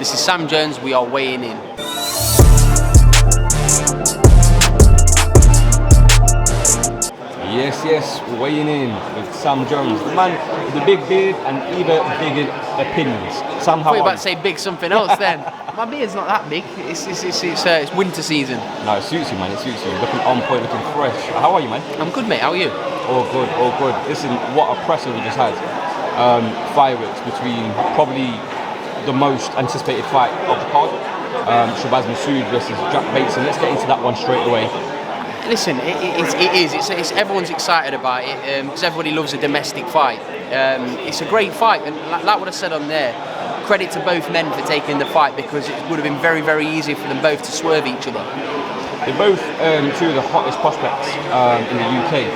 This is Sam Jones, we are weighing in. Yes, weighing in with Sam Jones, the man with the big beard and even bigger opinions. Sam, how I thought you were are about to say big something else then. My beard's not that big, it's winter season. No, it suits you, man, it suits you. Looking on point, looking fresh. How are you, man? I'm good, mate, how are you? All good, all good. Listen, what a presser we just had. Fireworks between probably the most anticipated fight of the card. Shabaz Masoud versus Bateson. Let's get into that one straight away. Listen, it's everyone's excited about it because everybody loves a domestic fight. It's a great fight, and like what I said on there, credit to both men for taking the fight because it would have been very, very easy for them both to swerve each other. They're both two of the hottest prospects in the UK.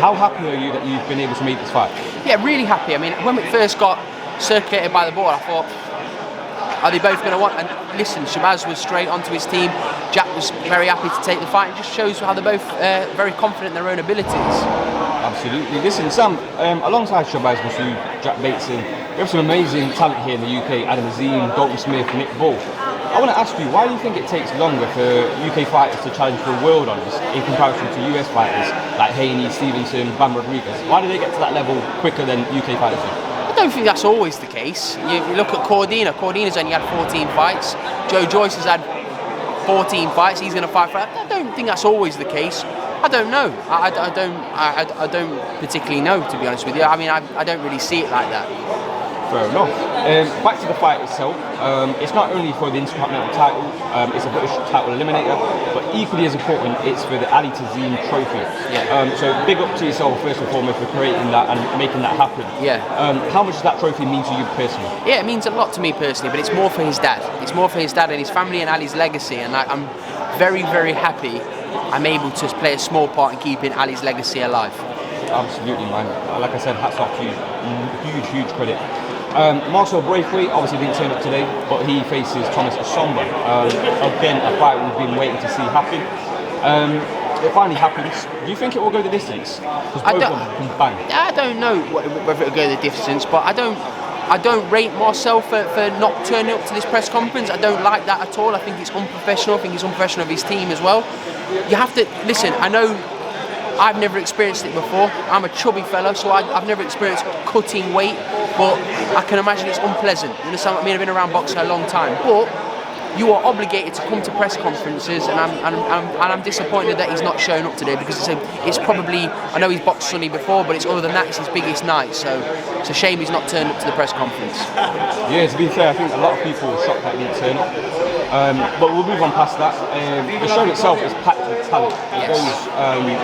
How happy are you that you've been able to make this fight? Yeah, really happy. I mean, when it first got circulated by the board, I thought, are they both going to want? And listen, Shabaz was straight onto his team. Jack was very happy to take the fight. It just shows how they're both very confident in their own abilities. Absolutely. Listen, Sam, alongside Shabaz Masoud, Jack Bateson, we have some amazing talent here in the UK. Alitazeem, Dalton Smith, Nick Bull. I want to ask you, why do you think it takes longer for UK fighters to challenge for world honours in comparison to US fighters like Haney, Stevenson, Bam Rodriguez? Why do they get to that level quicker than UK fighters do? I don't think that's always the case. You look at Cordina. Cordina's only had 14 fights. Joe Joyce has had 14 fights. He's going to fight for that. I don't think that's always the case. I don't know. I don't particularly know, to be honest with you. I mean, I don't really see it like that. Fair enough. Back to the fight itself. It's not only for the Intercontinental title, it's a British title eliminator, but equally as important, it's for the alitazeem trophy. Yeah. So big up to yourself first and foremost for creating that and making that happen. Yeah. How much does that trophy mean to you personally? Yeah, it means a lot to me personally, but it's more for his dad. It's more for his dad and his family and Ali's legacy, and I'm very, very happy I'm able to play a small part in keeping Ali's legacy alive. Absolutely, man. Like I said, hats off to you. Huge credit. Marcel Braithwaite obviously didn't turn up today, but he faces Thomas Essomba. Again, a fight we've been waiting to see happen. It finally happens. Do you think it will go the distance? Because both of them can bang. I don't know whether it'll go the distance, but I don't rate Marcel for not turning up to this press conference. I don't like that at all. I think it's unprofessional. I think it's unprofessional of his team as well. You have to listen. I know I've never experienced it before. I'm a chubby fellow, so I've never experienced cutting weight, but I can imagine it's unpleasant. You understand what I mean? I've been around boxing a long time, but you are obligated to come to press conferences, and I'm disappointed that he's not showing up today because it's probably, I know he's boxed Sunny before, but it's other than that, it's his biggest night, so it's a shame he's not turned up to the press conference. Yeah, to be fair, I think a lot of people were shocked that he didn't turn up. But we'll move on past that. The show itself is packed with talent.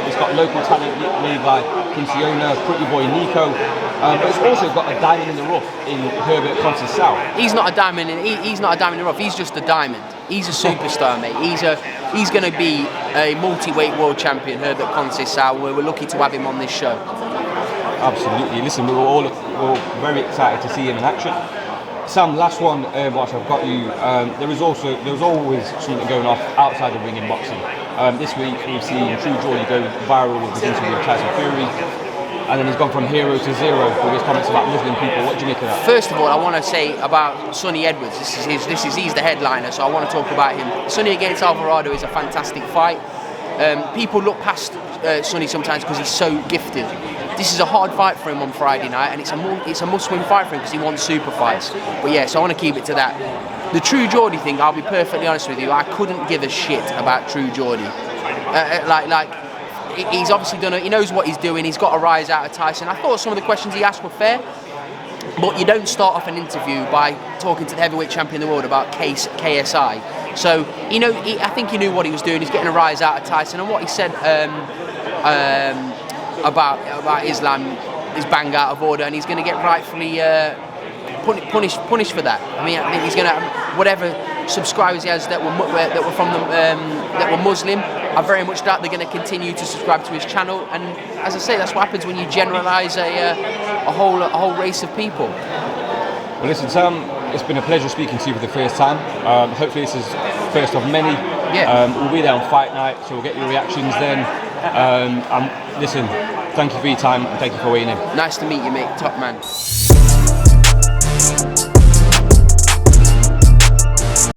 It's got local talent led by Pinciona, Pretty Boy Nico, but it's also got a diamond in the rough in Herbert Consis South. He's not a diamond in the rough. He's just a diamond. He's a superstar, mate. He's going to be a multi-weight world champion, Herbert Consis South. We're lucky to have him on this show. Absolutely. Listen, we're very excited to see him in action. Sam, last one, whilst I've got you, there was always something going off outside the ring in boxing. This week we've seen True Geordie go viral with his interview with Tysonfury, and then he's gone from hero to zero with his comments about Muslim people. What do you make of that? First of all, I want to say about Sunny Edwards. He's the headliner, so I want to talk about him. Sunny against Alvarado is a fantastic fight. People look past Sunny sometimes because he's so gifted. This is a hard fight for him on Friday night, and it's a must-win fight for him because he wants super fights. But yeah, so I want to keep it to that. The True Geordie thing, I'll be perfectly honest with you, I couldn't give a shit about True Geordie. He's obviously done it. He knows what he's doing. He's got a rise out of Tyson. I thought some of the questions he asked were fair, but you don't start off an interview by talking to the heavyweight champion of the world about KSI. So I think he knew what he was doing. He's getting a rise out of Tyson, and what he said about Islam is bang out of order, and he's going to get rightfully punished for that. I mean, I think he's going to whatever subscribers he has that were from that were Muslim. I very much doubt they're going to continue to subscribe to his channel. And as I say, that's what happens when you generalise a whole race of people. Well, listen, Sam, it's been a pleasure speaking to you for the first time. Hopefully, this is first of many. Yeah. We'll be there on fight night, so we'll get your reactions then. Listen, thank you for your time and thank you for weighing in. Nice to meet you, mate. Top man.